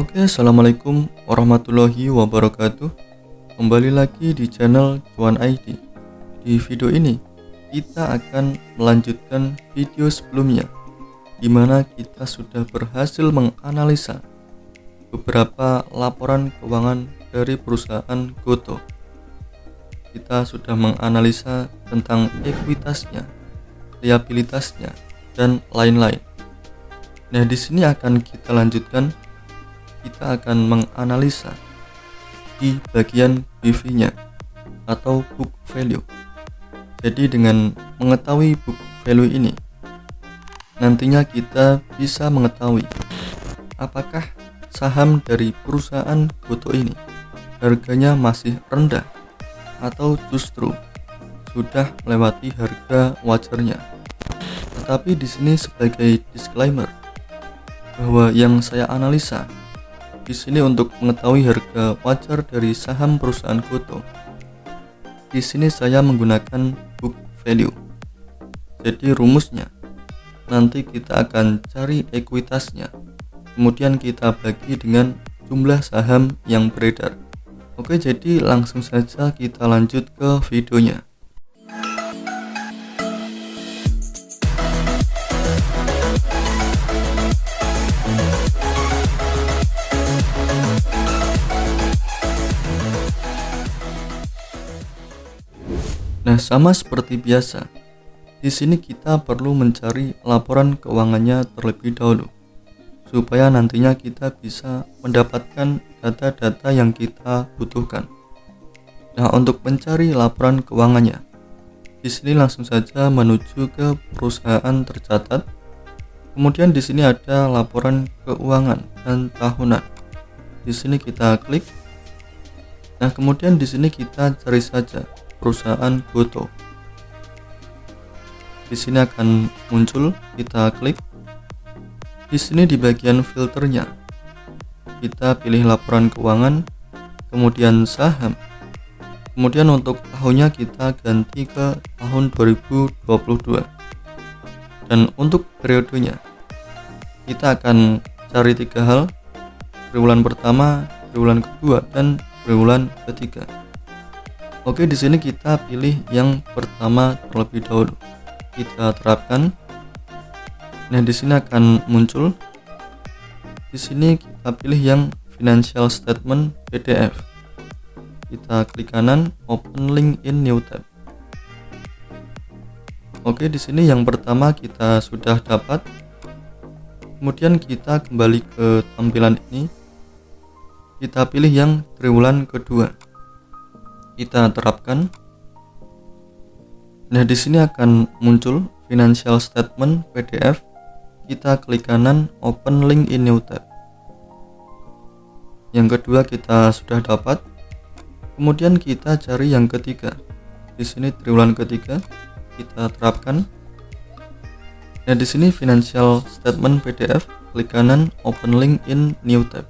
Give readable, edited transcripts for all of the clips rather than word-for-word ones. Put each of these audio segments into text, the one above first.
Oke, assalamualaikum warahmatullahi wabarakatuh. Kembali lagi di channel Cuan ID. Di video ini kita akan melanjutkan video sebelumnya, di mana kita sudah berhasil menganalisa beberapa laporan keuangan dari perusahaan Gotoh. Kita sudah menganalisa tentang ekuitasnya, liabilitasnya, dan lain-lain. Nah, di sini akan kita lanjutkan. Kita akan menganalisa di bagian BV-nya atau book value. Jadi dengan mengetahui book value ini, nantinya kita bisa mengetahui apakah saham dari perusahaan Gotoh ini harganya masih rendah atau justru sudah melewati harga wajarnya. Tetapi di sini sebagai disclaimer bahwa yang saya analisa di sini untuk mengetahui harga wajar dari saham perusahaan Gotoh. Di sini saya menggunakan book value. Jadi rumusnya nanti kita akan cari ekuitasnya. Kemudian kita bagi dengan jumlah saham yang beredar. Oke, jadi langsung saja kita lanjut ke videonya. Nah, sama seperti biasa, di sini kita perlu mencari laporan keuangannya terlebih dahulu, supaya nantinya kita bisa mendapatkan data-data yang kita butuhkan. Nah, untuk mencari laporan keuangannya, di sini langsung saja menuju ke perusahaan tercatat. Kemudian di sini ada laporan keuangan dan tahunan. Di sini kita klik. Nah, kemudian di sini kita cari saja perusahaan Gotoh. Di sini akan muncul, kita klik. Di sini di bagian filternya, kita pilih laporan keuangan, kemudian saham. Kemudian untuk tahunnya kita ganti ke tahun 2022. Dan untuk periodenya, kita akan cari 3 hal: triwulan pertama, triwulan kedua, dan triwulan ketiga. Oke, di sini kita pilih yang pertama terlebih dahulu. Kita terapkan. Nah, di sini akan muncul. Di sini kita pilih yang financial statement PDF. Kita klik kanan, open link in new tab. Oke, di sini yang pertama kita sudah dapat. Kemudian kita kembali ke tampilan ini. Kita pilih yang triwulan kedua. Kita terapkan. Nah, di sini akan muncul financial statement PDF. Kita klik kanan, open link in new tab. Yang kedua kita sudah dapat. Kemudian kita cari yang ketiga. Di sini triwulan ketiga, kita terapkan. Nah, di sini financial statement PDF, klik kanan, open link in new tab.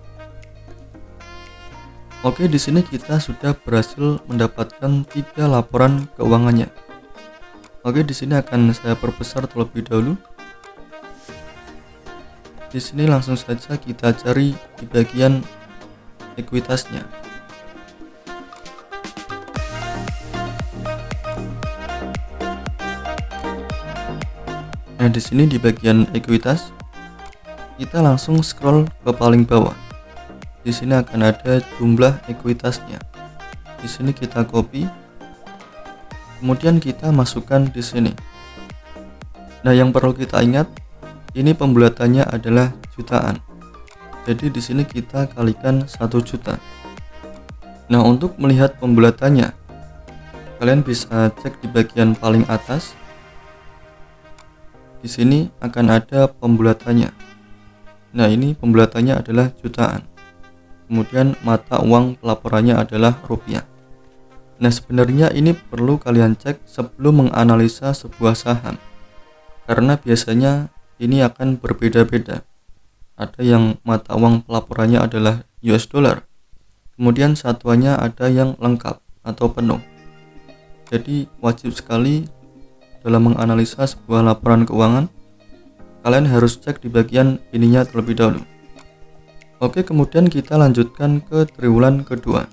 Oke, di sini kita sudah berhasil mendapatkan 3 laporan keuangannya. Oke, di sini akan saya perbesar terlebih dahulu. Di sini langsung saja kita cari di bagian ekuitasnya. Nah, di sini di bagian ekuitas, kita langsung scroll ke paling bawah. Di sini akan ada jumlah ekuitasnya. Di sini kita copy. Kemudian kita masukkan di sini. Nah, yang perlu kita ingat, ini pembulatannya adalah jutaan. Jadi di sini kita kalikan 1 juta. Nah, untuk melihat pembulatannya, kalian bisa cek di bagian paling atas. Di sini akan ada pembulatannya. Nah, ini pembulatannya adalah jutaan. Kemudian mata uang pelaporannya adalah rupiah. Nah, sebenarnya ini perlu kalian cek sebelum menganalisa sebuah saham, karena biasanya ini akan berbeda-beda. Ada yang mata uang pelaporannya adalah US dollar, kemudian satuannya ada yang lengkap atau penuh. Jadi wajib sekali dalam menganalisa sebuah laporan keuangan, kalian harus cek di bagian ininya terlebih dahulu. Oke, kemudian kita lanjutkan ke triwulan kedua.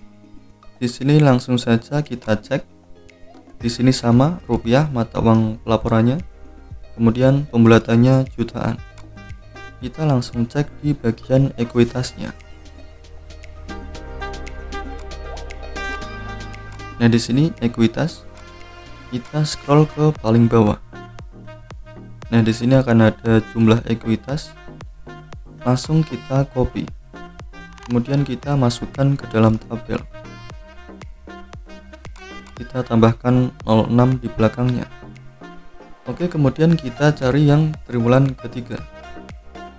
Di sini langsung saja kita cek. Di sini sama rupiah mata uang pelaporannya. Kemudian pembulatannya jutaan. Kita langsung cek di bagian ekuitasnya. Nah, di sini ekuitas. Kita scroll ke paling bawah. Nah, di sini akan ada jumlah ekuitas. Langsung kita copy. Kemudian kita masukkan ke dalam tabel. Kita tambahkan 06 di belakangnya. Oke, kemudian kita cari yang triwulan ketiga.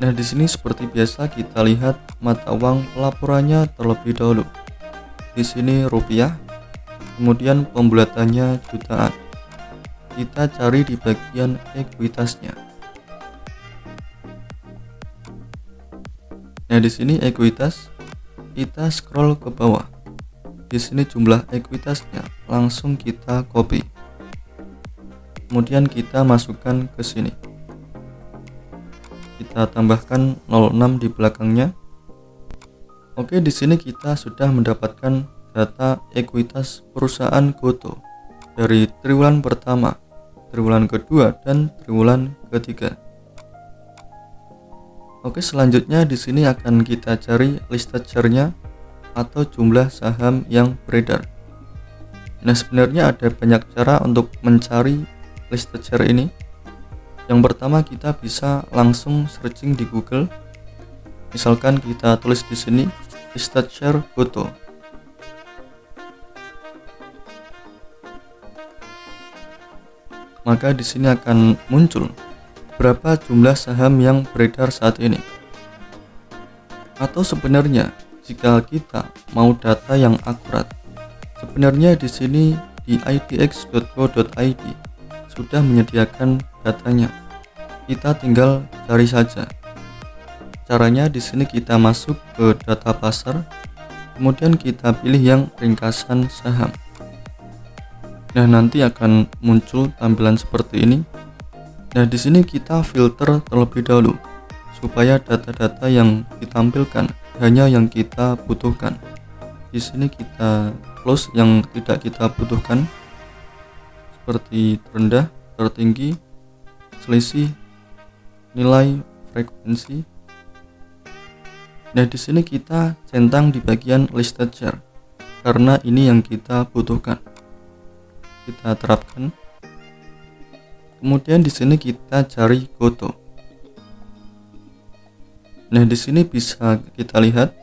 Nah, di sini seperti biasa kita lihat mata uang pelaporannya terlebih dahulu. Di sini rupiah, kemudian pembulatannya jutaan. Kita cari di bagian ekuitasnya. Nah, di sini ekuitas, kita scroll ke bawah. Di sini jumlah ekuitasnya, langsung kita copy. Kemudian kita masukkan ke sini. Kita tambahkan 06 di belakangnya. Oke, di sini kita sudah mendapatkan data ekuitas perusahaan Gotoh dari triwulan pertama, triwulan kedua, dan triwulan ketiga. Oke, selanjutnya di sini akan kita cari listed share-nya atau jumlah saham yang beredar. Nah, sebenarnya ada banyak cara untuk mencari listed share ini. Yang pertama, kita bisa langsung searching di Google. Misalkan kita tulis di sini listed share Gotoh. Maka di sini akan muncul berapa jumlah saham yang beredar saat ini. Atau sebenarnya jika kita mau data yang akurat, sebenarnya di sini di idx.co.id sudah menyediakan datanya. Kita tinggal cari saja. Caranya di sini kita masuk ke data pasar, kemudian kita pilih yang ringkasan saham. Nah, nanti akan muncul tampilan seperti ini. Nah, di sini kita filter terlebih dahulu supaya data-data yang ditampilkan hanya yang kita butuhkan. Di sini kita close yang tidak kita butuhkan, seperti terendah, tertinggi, selisih, nilai, frekuensi. Nah, di sini kita centang di bagian listed share karena ini yang kita butuhkan. Kita terapkan. Kemudian di sini kita cari Gotoh. Nah, di sini bisa kita lihat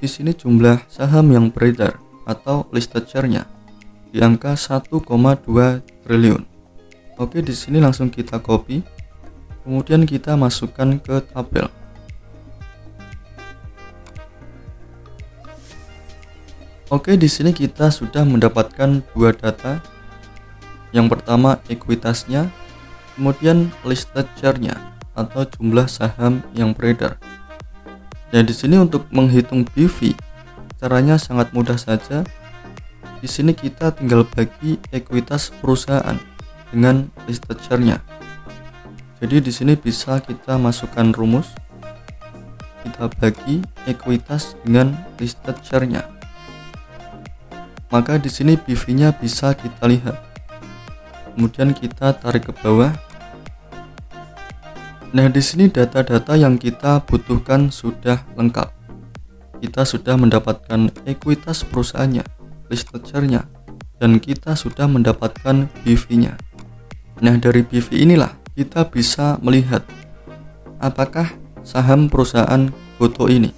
di sini jumlah saham yang beredar atau listed share-nya di angka 1,2 triliun. Oke, di sini langsung kita copy. Kemudian kita masukkan ke tabel. Oke, di sini kita sudah mendapatkan dua data. Yang pertama ekuitasnya, kemudian listed share-nya atau jumlah saham yang beredar. Dan di sini untuk menghitung BV, caranya sangat mudah saja. Di sini kita tinggal bagi ekuitas perusahaan dengan listed share-nya. Jadi di sini bisa kita masukkan rumus. Kita bagi ekuitas dengan listed share-nya. Maka di sini BV-nya bisa kita lihat. Kemudian kita tarik ke bawah. Nah, di sini data-data yang kita butuhkan sudah lengkap. Kita sudah mendapatkan ekuitas perusahaannya, listed share-nya, dan kita sudah mendapatkan BV-nya. Nah, dari BV inilah kita bisa melihat apakah saham perusahaan Gotoh ini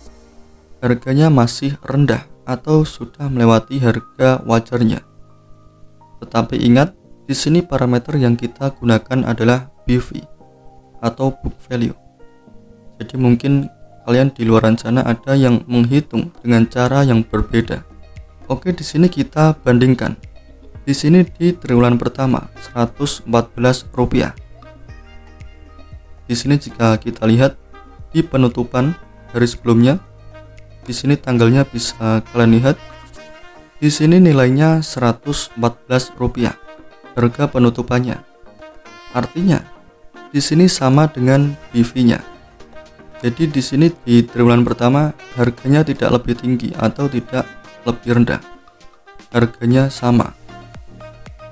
harganya masih rendah atau sudah melewati harga wajarnya. Tetapi ingat, di sini parameter yang kita gunakan adalah BV atau book value. Jadi mungkin kalian di luar sana ada yang menghitung dengan cara yang berbeda. Oke, di sini kita bandingkan. Di sini di triwulan pertama Rp114. Di sini jika kita lihat di penutupan hari sebelumnya, di sini tanggalnya bisa kalian lihat. Di sini nilainya Rp114 harga penutupannya. Artinya di sini sama dengan BV-nya. Jadi di sini di triwulan pertama harganya tidak lebih tinggi atau tidak lebih rendah. Harganya sama.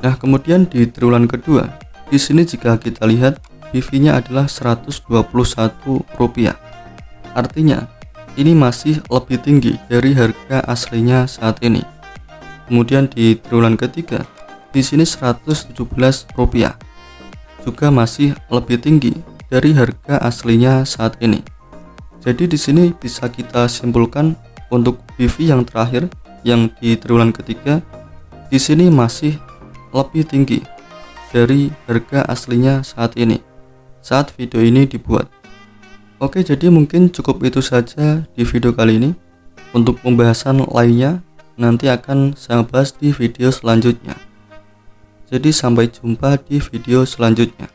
Nah, kemudian di triwulan kedua, di sini jika kita lihat PV-nya adalah Rp121. Artinya, ini masih lebih tinggi dari harga aslinya saat ini. Kemudian di triwulan ketiga, di sini Rp117, juga masih lebih tinggi dari harga aslinya saat ini. Jadi di sini bisa kita simpulkan untuk PV yang terakhir yang di triwulan ketiga di sini masih lebih tinggi dari harga aslinya saat ini saat video ini dibuat. Oke, jadi mungkin cukup itu saja di video kali ini. Untuk pembahasan lainnya nanti akan saya bahas di video selanjutnya. Jadi sampai jumpa di video selanjutnya.